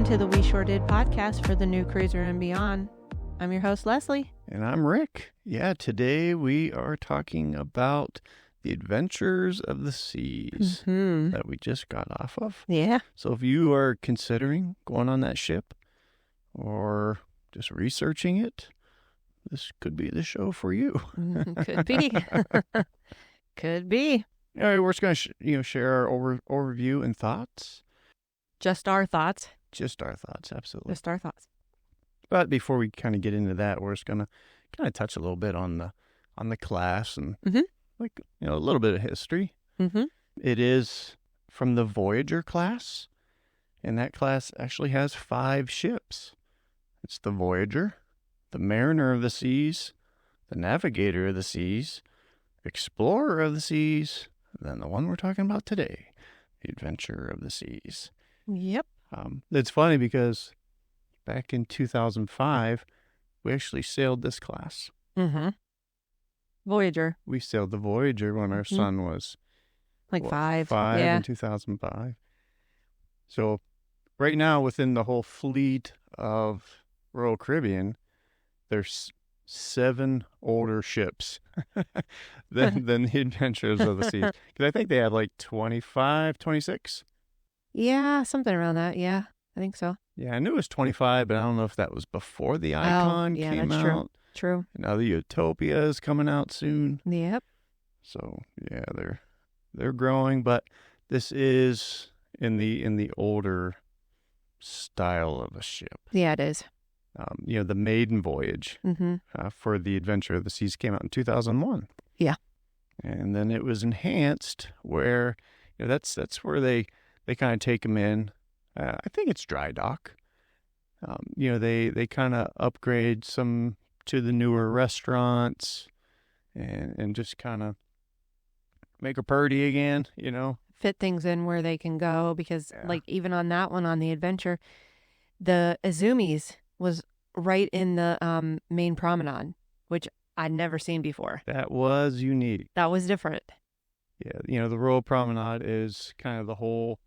to the weSHOREdid podcast for the new cruiser and beyond. I'm your host, Leslie. And I'm Rick. Yeah, today we are talking about the adventures of the seas that we just got off of. Yeah. So if you are considering going on that ship or just researching it, this could be the show for you. Could be. Could be. All right, we're just going to share our overview and thoughts. Just our thoughts. Just our thoughts, absolutely. Just our thoughts. But before we kind of get into that, we're just going to kind of touch a little bit on the class and a little bit of history. It is from the Voyager class, and that class actually has 5 ships. It's the Voyager, the Mariner of the Seas, the Navigator of the Seas, Explorer of the Seas, and then the one we're talking about today, the Adventure of the Seas. Yep. It's funny because back in 2005, we actually sailed this class. Voyager. We sailed the Voyager when our son was... Like 5. In 2005. So right now, within the whole fleet of Royal Caribbean, there's 7 older ships than the Adventures of the Seas. Because I think they had like 25, 26. Yeah, something around that. Yeah, I think so. Yeah, I knew it was 25, but I don't know if that was before the Icon came that's out. True. And now the Utopia is coming out soon. Yep. So yeah, they're growing, but this is in the older style of a ship. Yeah, it is. The maiden voyage for the Adventure of the Seas came out in 2001. Yeah. And then it was enhanced where that's where they kind of take them in. I think it's dry dock. They kind of upgrade some to the newer restaurants and just kind of make her purty again, Fit things in where they can go because, like, even on that one, on the Adventure, the Azumi's was right in the main promenade, which I'd never seen before. That was unique. That was different. Yeah, the Royal Promenade is kind of the whole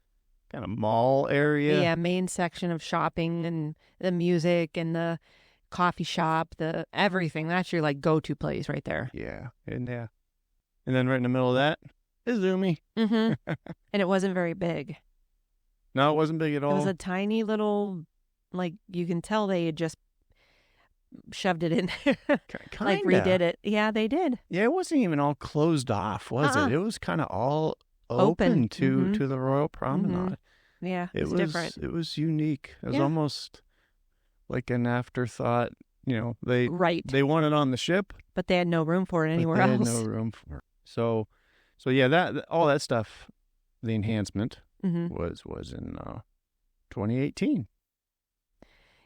kind of mall area. Yeah, main section of shopping and the music and the coffee shop, the everything. That's your like go-to place right there. Yeah, and then right in the middle of that is Zumi. And it wasn't very big. No, it wasn't big at all. It was a tiny little, like, you can tell they had just shoved it in there. Like redid it. Yeah, they did. Yeah, it wasn't even all closed off, was it? It was kind of all open to the Royal Promenade. Yeah, it was different. It was unique. It was almost like an afterthought. They wanted on the ship, but they had no room for it anywhere else. They had no room for it. So yeah, that all that stuff, the enhancement was in 2018.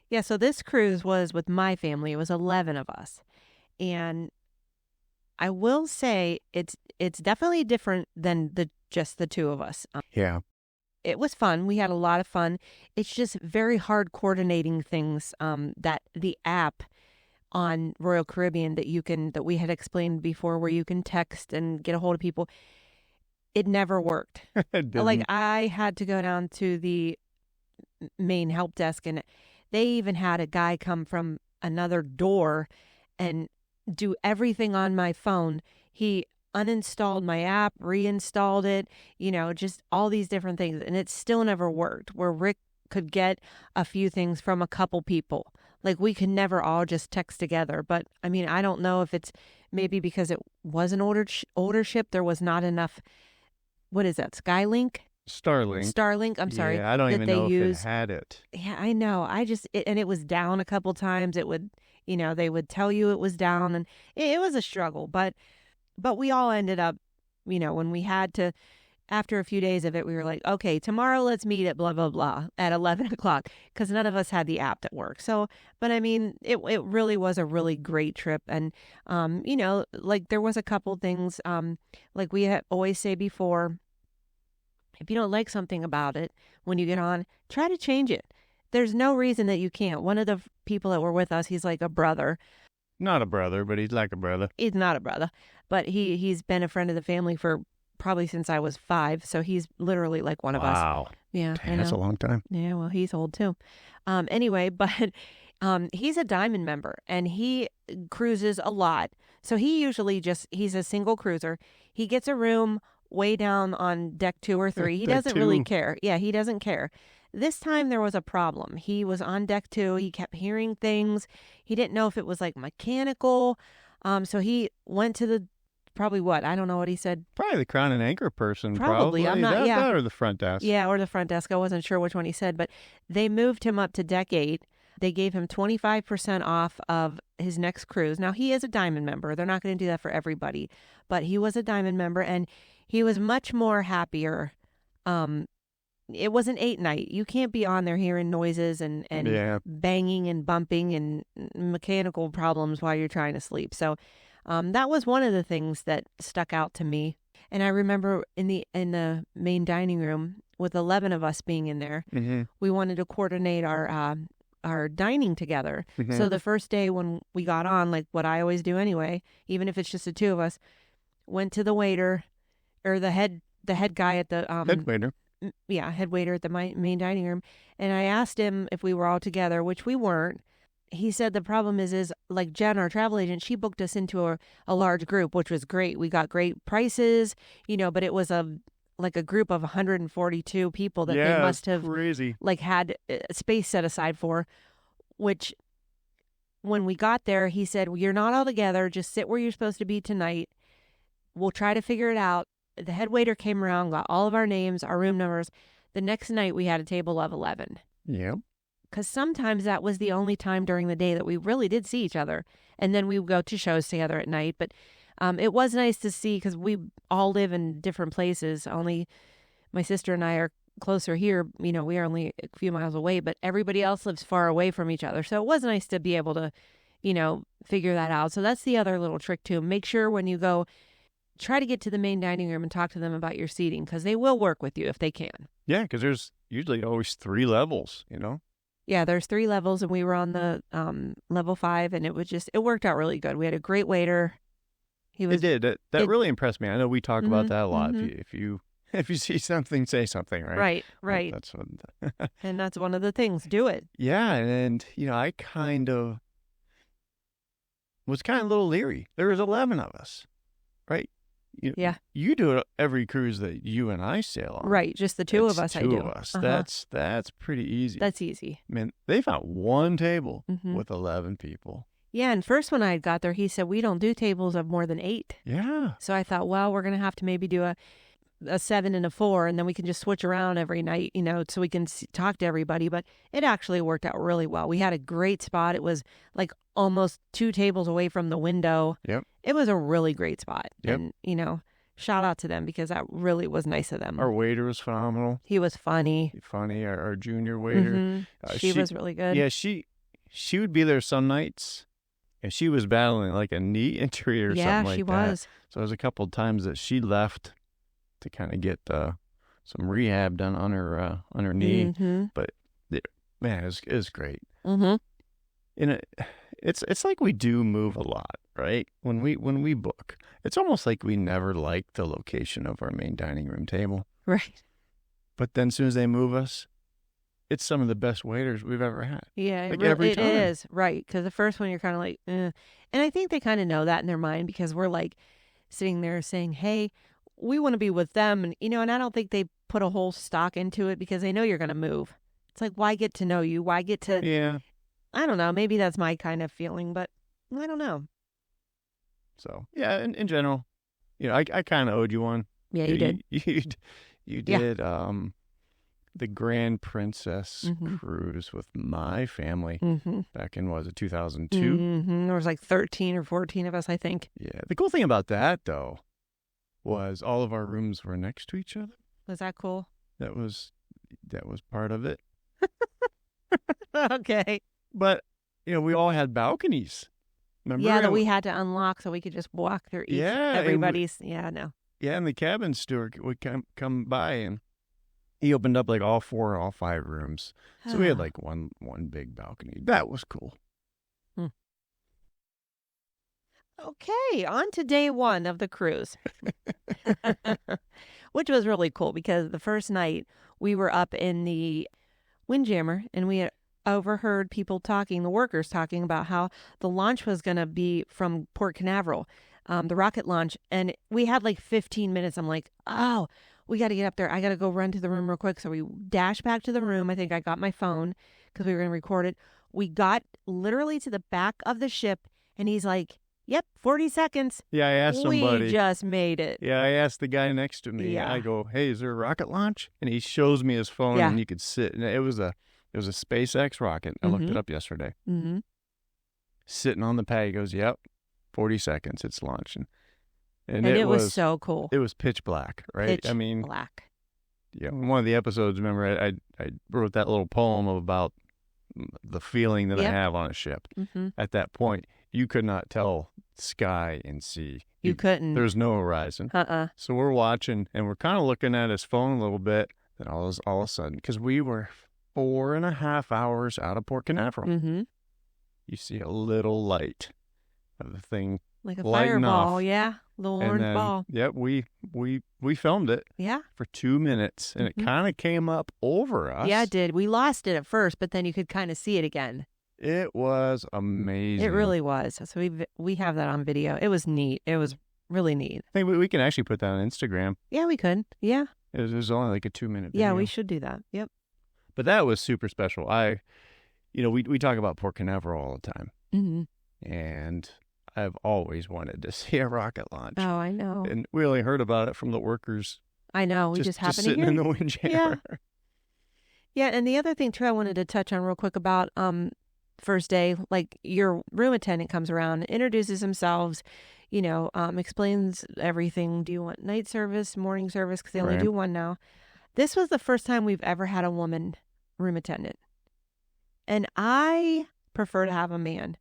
Yeah, so this cruise was with my family. It was 11 of us. And I will say it's definitely different than just the 2 of us. Yeah. It was fun. We had a lot of fun. It's just very hard coordinating things that the app on Royal Caribbean that we had explained before, where you can text and get a hold of people. It never worked. Like, I had to go down to the main help desk, and they even had a guy come from another door and do everything on my phone. He uninstalled my app, reinstalled it, just all these different things. And it still never worked, where Rick could get a few things from a couple people. Like, we could never all just text together. But I mean, I don't know if it's maybe because it was an older ship. There was not enough. What is that? Skylink? Starlink. I'm sorry. Yeah, I don't even know if it had it. Yeah, I know. And it was down a couple times. It would, they would tell you it was down, and it was a struggle. But we all ended up, when we had to, after a few days of it, we were like, okay, tomorrow let's meet at blah, blah, blah at 11 o'clock, because none of us had the app that worked. So, but I mean, it really was a really great trip. And, like, there was a couple things, like we always say before, if you don't like something about it, when you get on, try to change it. There's no reason that you can't. One of the people that were with us, he's like a brother. Not a brother, but he's like a brother. He's not a brother, but he's been a friend of the family for probably since I was 5. So he's literally like one of us. Wow. Yeah, Dang, that's a long time. Yeah, well, he's old too. Anyway, but he's a Diamond member and he cruises a lot. So he usually he's a single cruiser. He gets a room way down on deck 2 or 3. He doesn't really care. Yeah, he doesn't care. This time there was a problem. He was on deck 2. He kept hearing things. He didn't know if it was like mechanical. So he went to the probably what? I don't know what he said. Probably the crown and anchor person. Probably. I'm not. That or the front desk. Yeah, or the front desk. I wasn't sure which one he said, but they moved him up to deck 8. They gave him 25% off of his next cruise. Now, he is a Diamond member. They're not going to do that for everybody, but he was a Diamond member, and he was much more happier. It was an 8 night. You can't be on there hearing noises and banging and bumping and mechanical problems while you're trying to sleep. So that was one of the things that stuck out to me. And I remember in the main dining room with 11 of us being in there, we wanted to coordinate our dining together. So the first day when we got on, like what I always do anyway, even if it's just the 2 of us, went to the waiter or the head guy at the head waiter. Yeah, head waiter at the main dining room, and I asked him if we were all together, which we weren't. He said the problem is like Jenn, our travel agent, she booked us into a large group, which was great. We got great prices, but it was a group of 142 people that they must have crazy. Had space set aside for, which when we got there, he said, well, you're not all together. Just sit where you're supposed to be tonight. We'll try to figure it out. The head waiter came around, got all of our names, our room numbers. The next night we had a table of 11. Yep. Because sometimes that was the only time during the day that we really did see each other. And then we would go to shows together at night. But it was nice to see because we all live in different places. Only my sister and I are closer here. We are only a few miles away, but everybody else lives far away from each other. So it was nice to be able to, figure that out. So that's the other little trick too. Make sure when you go, try to get to the main dining room and talk to them about your seating because they will work with you if they can. Yeah, because there's usually always 3 levels, Yeah, there's 3 levels, and we were on the level 5, and it worked out really good. We had a great waiter. It did. That really impressed me. I know we talk about that a lot. If you see something, say something, right? Right. That's what. And that's one of the things. Do it. Yeah, and I kind of was a little leery. There was 11 of us, right? You do it every cruise that you and I sail on. Right, just the 2 of us. 2 of us. That's pretty easy. That's easy. I mean, they found one table with 11 people. Yeah, and first when I got there, he said, we don't do tables of more than 8. Yeah. So I thought, well, we're going to have to maybe do a 7 and a 4, and then we can just switch around every night, so we can talk to everybody. But it actually worked out really well. We had a great spot. It was like almost 2 tables away from the window. Yep. It was a really great spot. Yep. And, shout out to them because that really was nice of them. Our waiter was phenomenal. He was funny. Our junior waiter. She was really good. Yeah, she would be there some nights, and she was battling like a knee injury or something like that. Yeah, she was. So there was a couple of times that she left to kind of get some rehab done on her knee. But man, it was great. It's like we do move a lot, right? When we book, it's almost like we never like the location of our main dining room table. Right. But then as soon as they move us, it's some of the best waiters we've ever had. Yeah, every time. It is, right. Because the first one, you're kind of like, eh. And I think they kind of know that in their mind because we're like sitting there saying, hey, we want to be with them. And, and I don't think they put a whole stock into it because they know you're going to move. It's like, why get to know you? Why get to... Yeah. I don't know. Maybe that's my kind of feeling, but I don't know. So, yeah, in general, I kind of owed you one. Yeah, you did. You did the Grand Princess cruise with my family back in, was it 2002? There was like 13 or 14 of us, I think. Yeah. The cool thing about that, though, was all of our rooms were next to each other. Was that cool? That was part of it. Okay. But, we all had balconies. Remember? Yeah, that we had to unlock so we could just walk through everybody's. Yeah, no. Yeah, and the cabin steward would come by, and he opened up like all 4 or all 5 rooms. So we had like one big balcony. That was cool. Okay, on to day 1 of the cruise. which was really cool because the first night we were up in the Windjammer and we had overheard people talking, the workers talking about how the launch was going to be from Port Canaveral, the rocket launch. And we had like 15 minutes. I'm like, oh, we got to get up there. I got to go run to the room real quick. So we dashed back to the room. I think I got my phone because we were going to record it. We got literally to the back of the ship and he's like, yep, 40 seconds. Yeah, I asked somebody. We just made it. Yeah, I asked the guy next to me. Yeah. I go, hey, is there a rocket launch? And he shows me his phone and you could sit. And it was a SpaceX rocket. I looked it up yesterday. Mm-hmm. Sitting on the pad, he goes, yep, 40 seconds, it's launching. And it was so cool. It was pitch black, right? Pitch black. Yeah, in one of the episodes, remember, I wrote that little poem about the feeling that I have on a ship. Mm-hmm. At that point, you could not tell sky and sea. You couldn't. There's no horizon. So we're watching, and we're kind of looking at his phone a little bit, and all of a sudden, because we were 4.5 hours out of Port Canaveral, you see a little light of the thing. Like a fireball, off. Yeah. Little orange ball. Yep, we filmed it. Yeah. For 2 minutes, and it kind of came up over us. Yeah, it did. We lost it at first, but then you could kind of see it again. It was amazing. It really was. So we have that on video. It was neat. It was really neat. I think we can actually put that on Instagram. Yeah, we could. Yeah. It was only like a 2-minute video. Yeah, we should do that. Yep. But that was super special. We talk about Port Canaveral all the time. Mm-hmm. And I've always wanted to see a rocket launch. Oh, I know. And we only heard about it from the workers. I know. We just happened to sitting hear. in the Windjammer. Yeah. Yeah, and the other thing too I wanted to touch on real quick about first day, like your room attendant comes around, introduces themselves, explains everything. Do you want night service, morning service? Because they only do one now. This was the first time we've ever had a woman room attendant. And I prefer to have a man.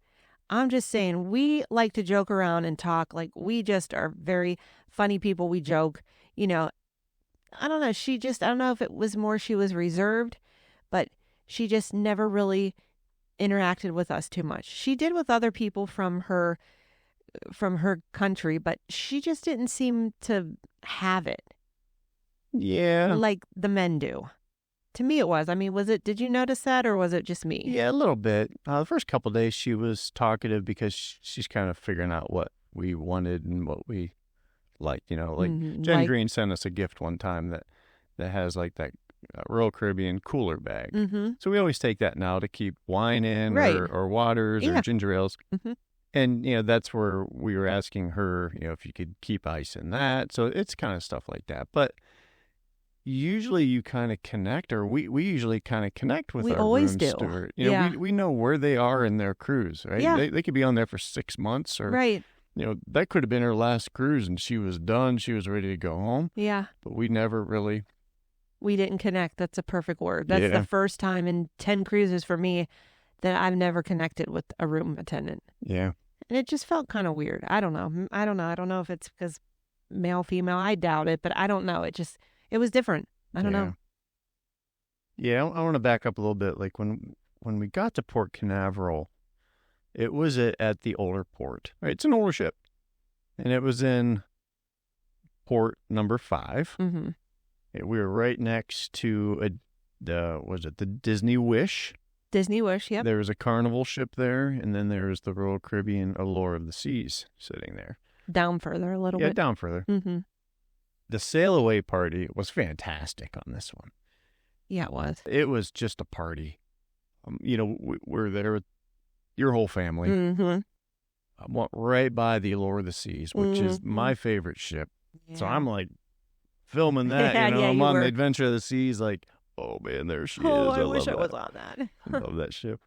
I'm just saying, we like to joke around and talk. Like, we just are very funny people. We joke, I don't know. I don't know if it was more she was reserved, but she just never really interacted with us too much. She did with other people from her country, but she just didn't seem to have it. Yeah. Like the men do. To me, it was. I mean, did you notice that, or was it just me? Yeah, a little bit. The first couple of days, she was talkative because she's kind of figuring out what we wanted and what we liked. Jenn Greene sent us a gift one time that has like that Royal Caribbean cooler bag. Mm-hmm. So we always take that now to keep wine in or waters or ginger ales. Mm-hmm. And, that's where we were asking her, if you could keep ice in that. So it's kind of stuff like that. But usually you kind of connect, or we usually kind of connect with our always room do. steward. Yeah. We know where they are in their cruise, right? Yeah. They could be on there for 6 months, or right. That could have been her last cruise, and she was done. She was ready to go home. Yeah. But we never really. We didn't connect. That's a perfect word. That's the first time in 10 cruises for me that I've never connected with a room attendant. Yeah. And it just felt kind of weird. I don't know. I don't know if it's because male, female. I doubt it, but I don't know. It was different. I don't know. Yeah, I want to back up a little bit. Like when we got to Port Canaveral, it was at the older port. Right? It's an older ship. And it was in port number 5. Mm-hmm. We were right next to the Disney Wish? Disney Wish, yep. There was a Carnival ship there, and then there was the Royal Caribbean Allure of the Seas sitting there. Down further a little bit. Yeah, down further. Mm-hmm. The sail away party was fantastic on this one. Yeah, it was. It was just a party. We're there with your whole family. Mm-hmm. I went right by the Allure of the Seas, which is my favorite ship. Yeah. So I'm like filming that. I'm on the Adventure of the Seas, like, oh man, there she is. I wish I was on that. I love that ship.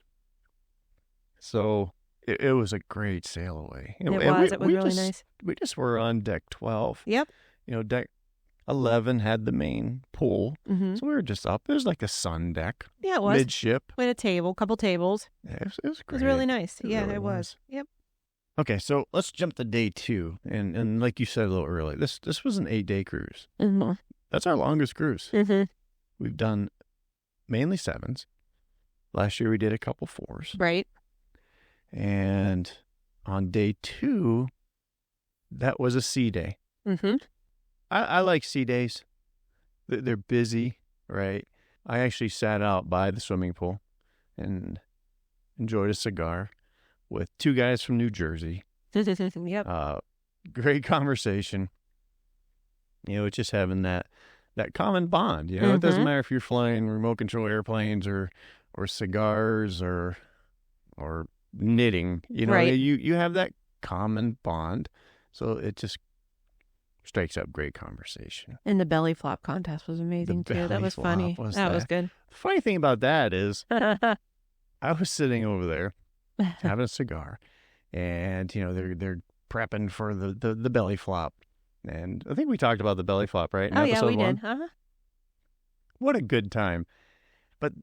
So it was a great sail away. It was really nice. We just were on deck 12. Yep. Deck 11 had the main pool. Mm-hmm. So we were just up. It was like a sun deck. Yeah, it was. Midship. We had a couple tables. Yeah, it was great. It was really nice. It really was. Yep. Okay, so let's jump to day 2. And like you said a little earlier, this was an 8-day cruise. Mm-hmm. That's our longest cruise. Mm-hmm. We've done mainly 7s. Last year we did a couple 4s. Right. And on day 2, that was a sea day. Mm-hmm. I like sea days. they're busy, right? I actually sat out by the swimming pool and enjoyed a cigar with two guys from New Jersey. Yep. Great conversation. It's just having that common bond. It doesn't matter if you're flying remote control airplanes or cigars or knitting. Right. You have that common bond, so it just strikes up great conversation. And the belly flop contest was amazing too. That was funny. That was good. The funny thing about that is, I was sitting over there having a cigar, and they're prepping for the belly flop, and I think we talked about the belly flop, right? In yeah, we 1? did. Uh-huh. What a good time! But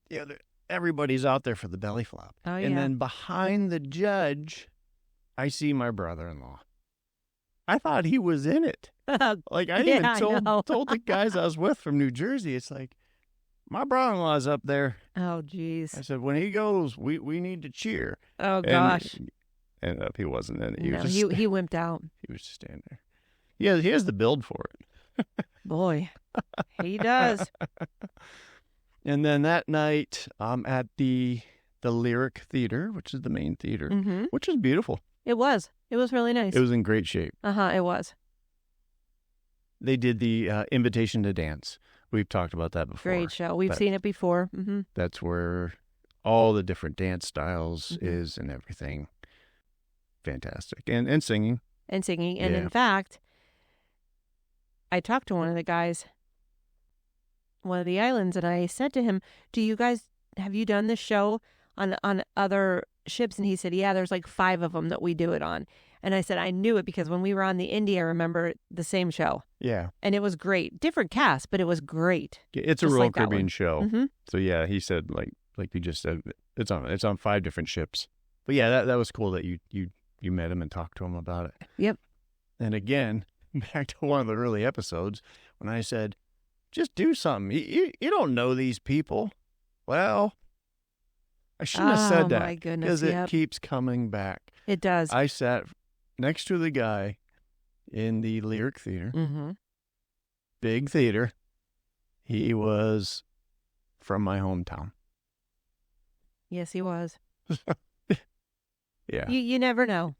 everybody's out there for the belly flop, and then behind the judge, I see my brother-in-law. I thought he was in it. Like I even told the guys I was with from New Jersey, it's like, my brother-in-law's up there. Oh, geez. I said, when he goes, we need to cheer. Oh, gosh. And ended up he wasn't in it. He wimped out. He was just standing there. Yeah, he has the build for it. Boy, he does. And then that night, at the Lyric Theater, which is the main theater, which is beautiful. It was. It was really nice. It was in great shape. It was. They did the Invitation to Dance. We've talked about that before. Great show. We've seen it before. That's where all the different dance styles is and everything. Fantastic. And singing. And singing. And in fact, I talked to one of the guys, one of the islands, and I said to him, have you done this show on other ships? And he said, yeah, there's like 5 of them that we do it on. And I said, I knew it because when we were on the Indy, I remember the same show. Yeah. And it was great. Different cast, but it was great. It's a Royal Caribbean show. So yeah, he said, like you just said, it's on 5 different ships. But yeah, that was cool that you met him and talked to him about it. Yep. And again, back to one of the early episodes when I said, just do something. You don't know these people. Well, I shouldn't have said that. Oh my goodness. Because it keeps coming back. It does. I sat next to the guy in the Lyric Theater. Big theater. He was from my hometown. Yes, he was. Yeah. You never know.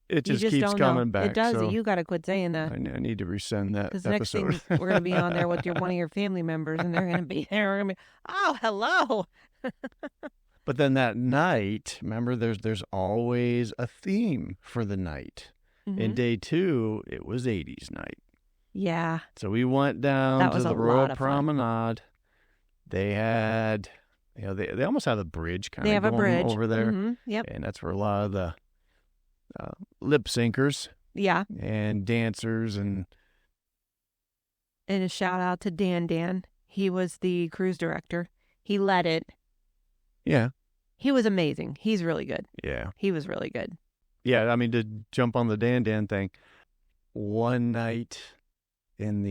It just keeps coming back. It does. So you got to quit saying that. I need to resend that Because episode. next thing we're going to be on there with one of your family members, and they're going to be there. We're going to be, oh, hello. But then that night, remember, there's always a theme for the night. In day 2, it was 80s night. Yeah. So we went down to the Royal Promenade. They had, they almost have a bridge kind of going over there. Yep. And that's where a lot of the lip syncers. Yeah. And dancers and a shout out to Dan. He was the cruise director. He led it. Yeah. He was amazing. He's really good. Yeah. He was really good. Yeah, I mean, to jump on the Dan thing, one night in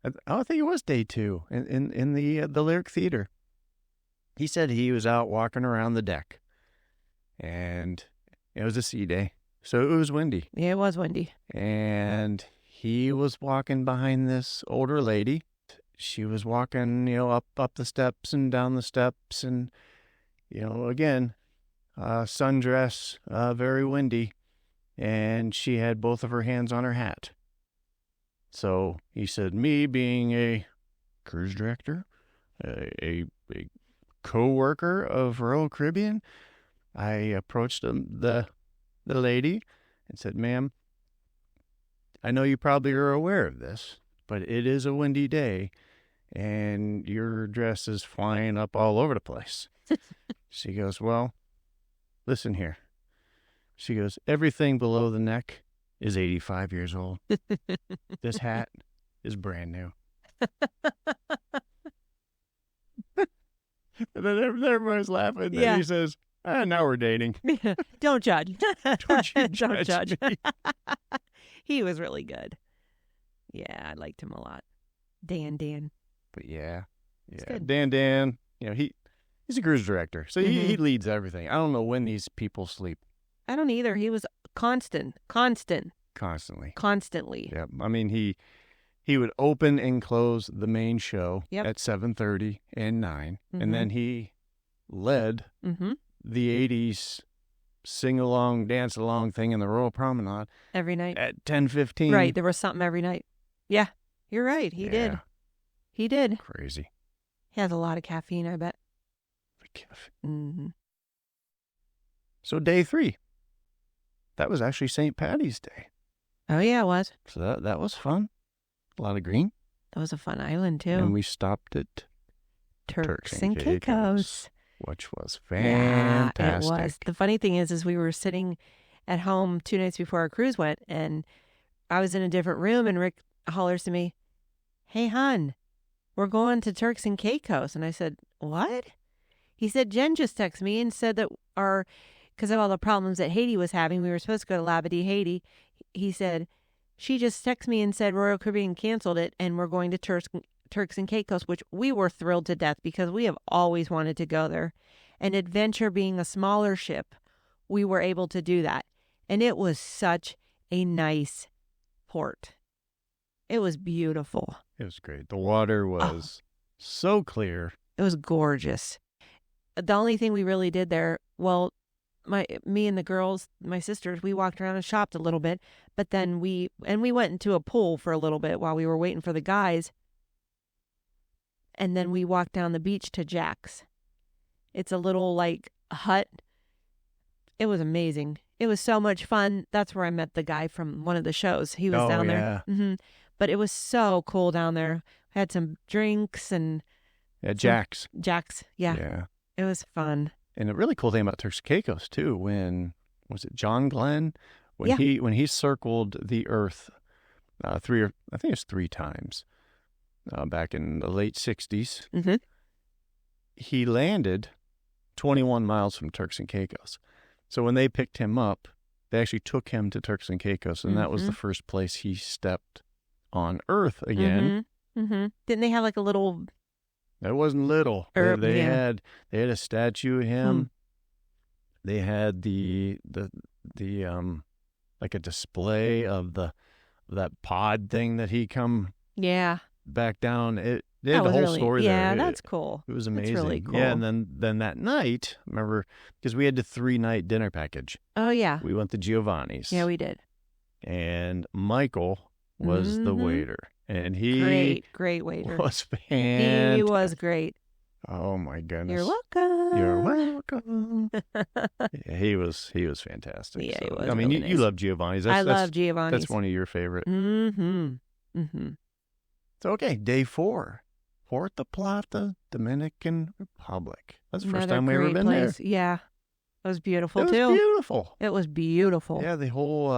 I think it was day 2, in the Lyric Theater, he said he was out walking around the deck, and it was a sea day, so it was windy. Yeah, it was windy. And he was walking behind this older lady. She was walking, up the steps and down the steps, and, again, sundress, very windy, and she had both of her hands on her hat. So he said, me being a cruise director, a co-worker of Royal Caribbean, I approached the lady and said, ma'am, I know you probably are aware of this, but it is a windy day, and your dress is flying up all over the place. She goes, well, listen here. She goes, everything below the neck is 85 years old. This hat is brand new. And then everybody's laughing. Yeah. And he says, now we're dating. Don't judge. Don't you judge me. He was really good. Yeah, I liked him a lot. Dan. But yeah. Dan, he's a cruise director, so he leads everything. I don't know when these people sleep. I don't either. He was constantly. Constantly. Constantly. Yeah, I mean, he he would open and close the main show Yep. at 7:30 and 9, and then he led the 80s sing-along, dance-along thing in the Royal Promenade every night at 10:15. Right, there was something every night. Yeah, you're right. He did. He did. Crazy. He has a lot of caffeine, I bet. So day 3, that was actually St. Patty's Day. Oh yeah, it was. So that was fun. A lot of green. That was a fun island too. And we stopped at Turks and Caicos, which was fantastic. Yeah, it was. The funny thing is we were sitting at home 2 nights before our cruise went, and I was in a different room, and Rick hollers to me, "Hey, hon, we're going to Turks and Caicos." And I said, "What?" He said, "Jen just texted me and said that because of all the problems that Haiti was having, we were supposed to go to Labadee, Haiti." He said, "She just texted me and said Royal Caribbean canceled it, and we're going to Turks and Caicos," which we were thrilled to death because we have always wanted to go there. And Adventure being a smaller ship, we were able to do that. And it was such a nice port. It was beautiful. It was great. The water was so clear. It was gorgeous. The only thing we really did there, well, me and the girls, my sisters, we walked around and shopped a little bit, but then we went into a pool for a little bit while we were waiting for the guys. And then we walked down the beach to Jack's. It's a little like hut. It was amazing. It was so much fun. That's where I met the guy from one of the shows. He was down there. But it was so cool down there. Had some drinks and Jack's. Yeah. It was fun. And a really cool thing about Turks and Caicos too, when was it John Glenn when he circled the Earth I think it was 3 times back in the late 60s. He landed 21 miles from Turks and Caicos. So when they picked him up, they actually took him to Turks and Caicos, and that was the first place he stepped on Earth again. Didn't they have like a little? That wasn't little. They had a statue of him. They had the like a display of that pod thing that he come back down. They had the whole story there. Yeah, that's cool. It was amazing. That's really cool. Yeah, and then that night, remember, because we had the 3-night dinner package. Oh yeah. We went to Giovanni's. Yeah, we did. And Michael was the waiter. And he great waiter. was fantastic. He was great. Oh my goodness. You're welcome. You're welcome. Yeah, he was fantastic. Yeah, so, he was. I mean, really you nice. love Giovanni's. I love Giovanni's. That's one of your favorite. So So okay, day 4, Puerto Plata, Dominican Republic. That's the first time we ever been there. Yeah, it was beautiful too. It was beautiful. It was beautiful. Yeah, the whole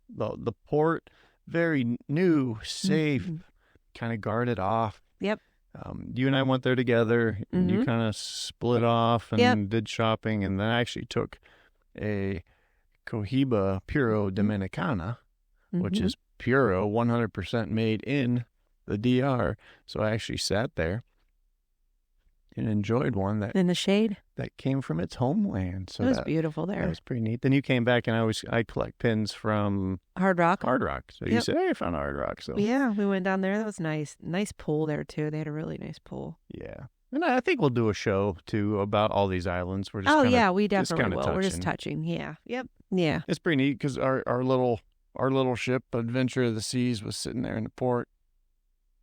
the port, very new, safe, kind of guarded off. Yep. You and I went there together, and you kind of split off and did shopping, and then I actually took a Cohiba Puro Dominicana, which is Puro, 100% made in the DR. So I actually sat there and enjoyed one that in the shade that came from its homeland. So it was beautiful there. That was pretty neat. Then you came back, and I collect pins from Hard Rock. So you said, "Hey, I found Hard Rock." So yeah, we went down there. That was nice. Nice pool there too. They had a really nice pool. Yeah, and I think we'll do a show too about all these islands. We're just we definitely will. Touching. We're just touching. Yeah. Yep. Yeah. It's pretty neat because our little ship, Adventure of the Seas, was sitting there in the port,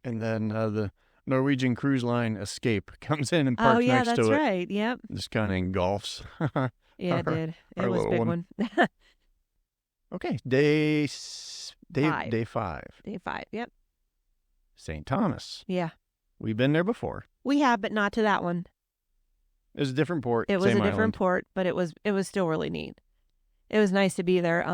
and then the Norwegian Cruise Line Escape comes in and parks next to it. Oh, yeah, that's right. Yep. Just kind of engulfs. Yeah, it did. It was a big one. Okay, day 5. Day 5, yep. St. Thomas. Yeah. We've been there before. We have, but not to that one. It was a different port. It was same a different island. port, but it was still really neat. It was nice to be there.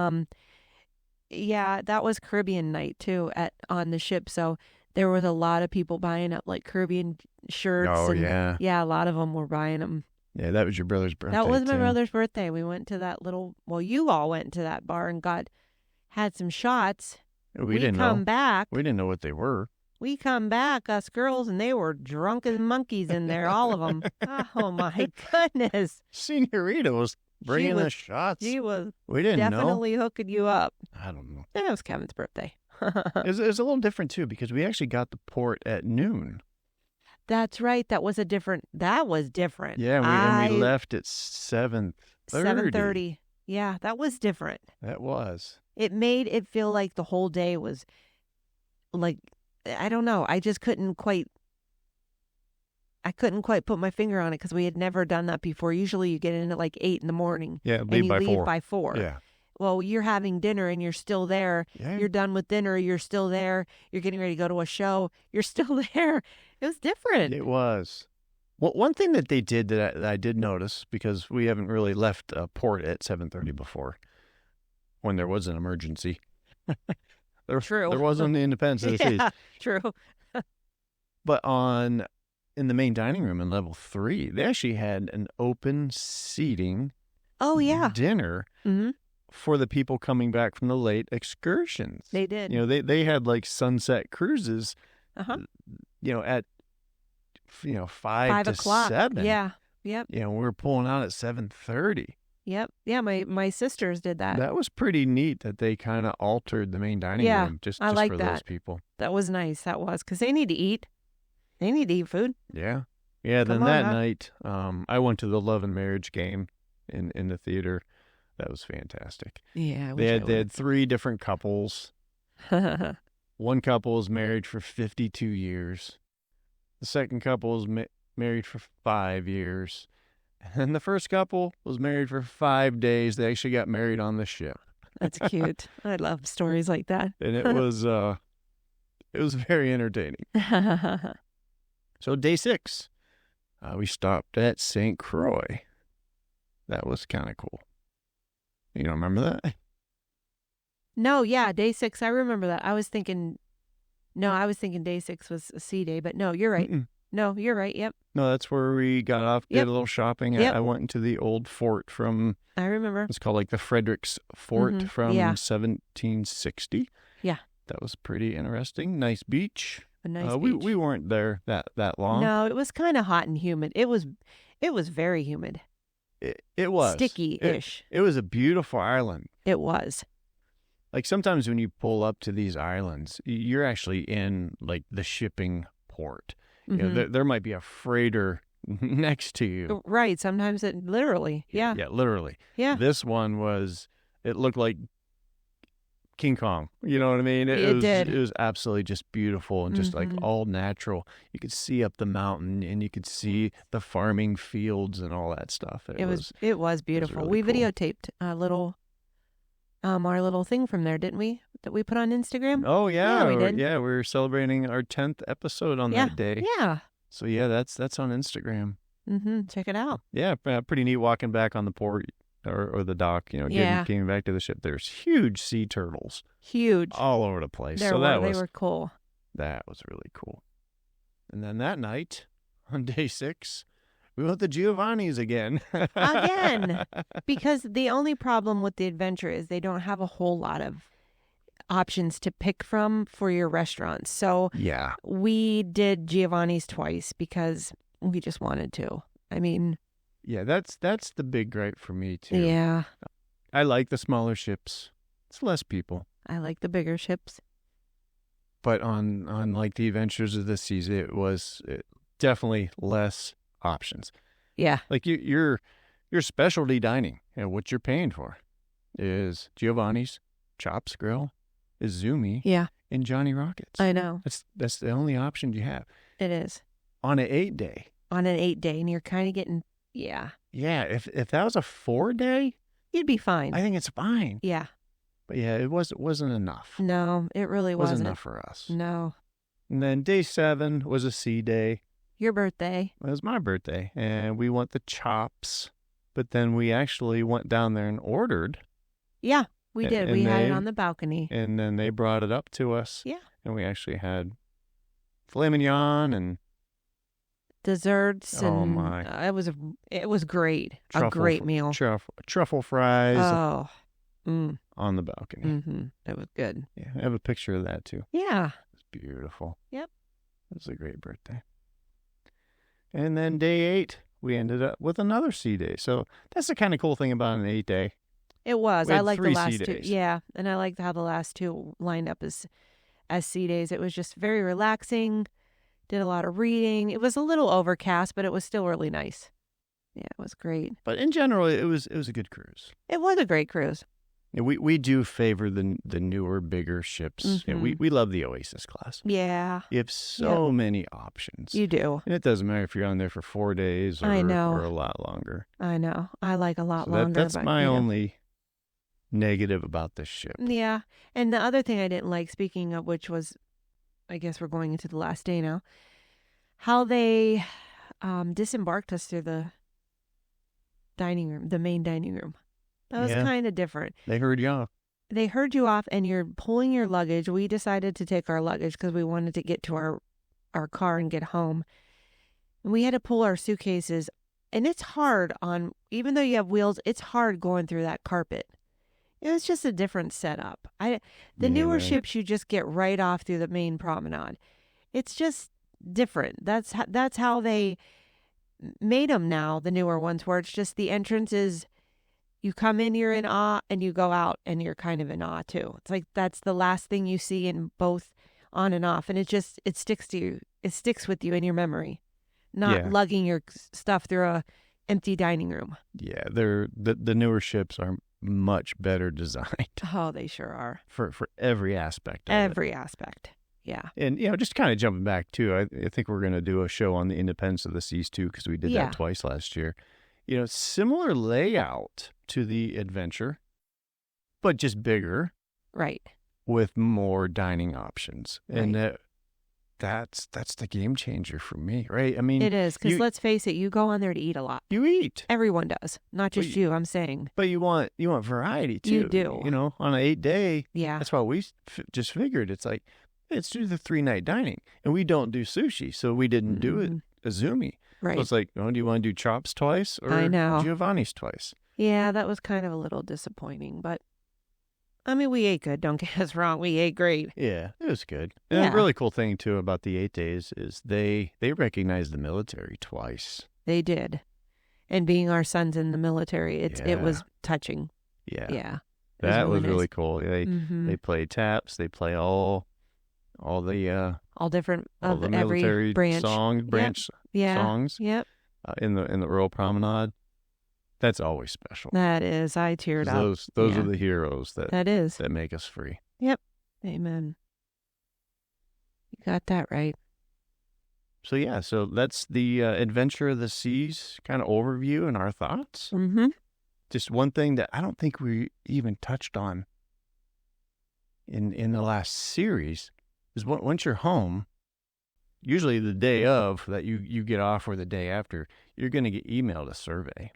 Yeah, that was Caribbean night too on the ship, so there was a lot of people buying up like Caribbean shirts. Oh, and, yeah, a lot of them were buying them. Yeah, that was your brother's birthday. That was my too. brother's birthday. We went to that you all went to that bar and had some shots. We didn't come know. back. We didn't know what they were. We come back, us girls, and they were drunk as monkeys in there, all of them. Oh, my goodness. Senorita was bringing the shots. She was we didn't definitely hooking you up. I don't know. It was Kevin's birthday. It was a little different, too, because we actually got the port at noon. That's right. That was different. Yeah, and we left at 7:30. 7:30. Yeah, that was different. That was. It made it feel like the whole day was like, I don't know. I couldn't quite put my finger on it because we had never done that before. Usually you get in at like 8 in the morning. Yeah, and you leave 4. by 4. Yeah. Well, you're having dinner and you're still there. Yeah. You're done with dinner. You're still there. You're getting ready to go to a show. You're still there. It was different. It was. Well, one thing that they did that I did notice, because we haven't really left a port at 7:30 before, when there was an emergency. True. There wasn't the Independence of the Seas. Yeah, true. But in the main dining room in level 3, they actually had an open seating dinner for the people coming back from the late excursions. They did. They had like sunset cruises, at 5 to 7. Yeah. Yep. We were pulling out at 7:30. Yep. Yeah, my sisters did that. That was pretty neat that they kind of altered the main dining room just like for that. those people. That was nice. That was, because they need to eat. They need to eat food. Yeah. Yeah, then that night, I went to the Love and Marriage game in the theater. That was fantastic. Yeah. They had 3 different couples. One couple was married for 52 years. The second couple was married for 5 years. And the first couple was married for 5 days. They actually got married on the ship. That's cute. I love stories like that. And it was very entertaining. So day 6, we stopped at St. Croix. That was kind of cool. You don't remember that? No, yeah, day 6. I remember that. I was thinking day 6 was a sea day, but no, you're right. Mm-mm. No, you're right. Yep. No, that's where we got off, did a little shopping. Yep. I went into the old fort from, I remember. it's called like the Fredericks Fort from 1760. Yeah. That was pretty interesting. Nice beach. A nice beach. We weren't there that long. No, it was kind of hot and humid. It was very humid. It was. Sticky-ish. It was a beautiful island. It was. Like sometimes when you pull up to these islands, you're actually in like the shipping port. There might be a freighter next to you. Right. Sometimes it literally. Yeah. Yeah, literally. Yeah. This one it looked like King Kong. You know what I mean? It did. It was absolutely just beautiful and just like all natural. You could see up the mountain and you could see the farming fields and all that stuff. It was beautiful. really We cool. videotaped our little thing from there, didn't we? That we put on Instagram? Oh yeah. Yeah, we did. Yeah, we were celebrating our 10th episode on that day. Yeah. So yeah, that's on Instagram. Check it out. Yeah, pretty neat walking back on the port or the dock, getting back to the ship. There's huge sea turtles. Huge. All over the place. They were cool. That was really cool. And then that night, on day 6, we went to Giovanni's again. Again. Because the only problem with the adventure is they don't have a whole lot of options to pick from for your restaurants. So yeah, we did Giovanni's twice because we just wanted to. I mean, yeah, that's the big gripe for me too. Yeah. I like the smaller ships. It's less people. I like the bigger ships. But on like the Adventures of the Seas, it was definitely less options. Yeah. Like your specialty dining and what you're paying for is Giovanni's, Chops Grill, Izumi, Yeah. and Johnny Rockets. I know. That's the only option you have. It is. On an 8-day. On an 8-day, and you're kind of getting, yeah. Yeah, if that was a 4-day, you'd be fine. I think it's fine. Yeah. But yeah, it wasn't enough. No, it really It wasn't. wasn't enough for us. No. And then day 7 was a sea day. Your birthday. It was my birthday, and we went the chops, but then we actually went down there and ordered. Yeah, we did. We had it they- on the balcony. And then they brought it up to us. Yeah. And we actually had filet mignon and Desserts and Oh, my. it was great. A great meal. truffle fries Oh. on the balcony. It was good. Yeah, I have a picture of that too. Yeah. It's beautiful. Yep. It was a great birthday. And then day 8, we ended up with another sea day. So that's the kind of cool thing about an 8-day. It was. We I had like the 3 last sea two. days. Yeah, and I liked how the last two lined up as sea days. It was just very relaxing. Did a lot of reading. It was a little overcast, but it was still really nice. Yeah, it was great. But in general, it was a good cruise. It was a great cruise. Yeah, we do favor the newer, bigger ships. Yeah, we love the Oasis class. Yeah. You have so many options. You do. And it doesn't matter if you're on there for 4 days or, I know. or a lot longer. I know. I like a lot So longer. that's but, my you know. only negative about this ship. Yeah. And the other thing I didn't like, speaking of which was, I guess we're going into the last day now, how they disembarked us through the dining room, the main dining room. That was kind of different. They heard you off. They heard you off and you're pulling your luggage. We decided to take our luggage because we wanted to get to our car and get home. And we had to pull our suitcases. And it's hard even though you have wheels, it's hard going through that carpet. It was just a different setup. The newer ships, you just get right off through the main promenade. It's just different. That's how they made them now, the newer ones, where it's just the entrance is, you come in, you're in awe, and you go out, and you're kind of in awe, too. It's like that's the last thing you see in both on and off, and it sticks to you. It sticks with you in your memory, not lugging your stuff through a empty dining room. Yeah, the newer ships are much better designed. Oh, they sure are. For every aspect of every aspect. Yeah. And, just kind of jumping back, too, I think we're going to do a show on the Independence of the Seas, too, because we did that twice last year. Similar layout to the Adventure, but just bigger. Right. With more dining options. Right. And that's the game changer for me, right? I mean, it is, because let's face it, you go on there to eat a lot. You eat. Everyone does, not just you. I'm saying. But you want variety too. You do. On an 8-day. Yeah. That's why we just figured it's like, let's do the 3-night dining, and we don't do sushi, so we didn't do it Azumi. Right. So it's like, do you want to do chops twice or I know. Giovanni's twice? Yeah, that was kind of a little disappointing, but. I mean, we ate good. Don't get us wrong. We ate great. Yeah, it was good. And a really cool thing, too, about the 8 days is they recognized the military twice. They did. And being our sons in the military, it was touching. Yeah. Yeah. That was really cool. They play taps. They play all the different all the every military branch songs. Yep. In the Royal Promenade. That's always special. That is. I teared up. Those are the heroes that make us free. Yep. Amen. You got that right. So that's the Adventure of the Seas kind of overview and our thoughts. Mm-hmm. Just one thing that I don't think we even touched on in the last series is once you're home, usually the day of that you get off or the day after, you're going to get emailed a survey.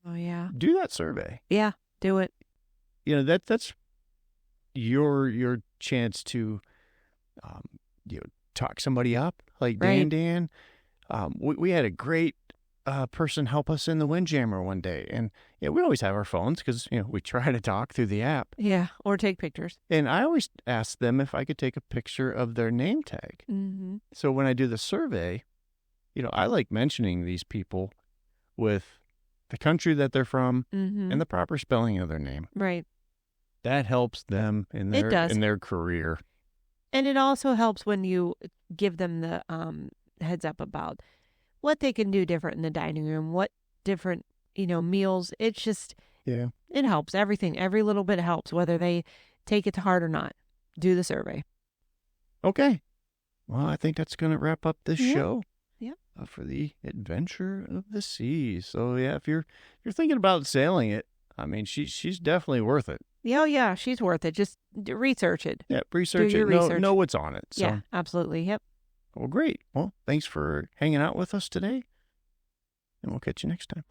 Oh, yeah. Do that survey. Yeah, do it. That's your chance to talk somebody up, like Dan. We had a great person help us in the Windjammer one day. And we always have our phones because, we try to talk through the app. Yeah, or take pictures. And I always ask them if I could take a picture of their name tag. Mm-hmm. So when I do the survey, I like mentioning these people with the country that they're from and the proper spelling of their name. Right. That helps them in their career. And it also helps when you give them the heads up about what they can do different in the dining room, what different, meals. It's just, it helps. Everything, every little bit helps, whether they take it to heart or not. Do the survey. Okay. Well, I think that's going to wrap up this show. Yeah. For the Adventure of the Seas. So if you're thinking about sailing it, I mean, she's definitely worth it. Oh yeah, she's worth it. Just research it. Yeah, research Do your it. research. Know what's on it. So. Yeah, absolutely. Yep. Well, great. Well, thanks for hanging out with us today, and we'll catch you next time.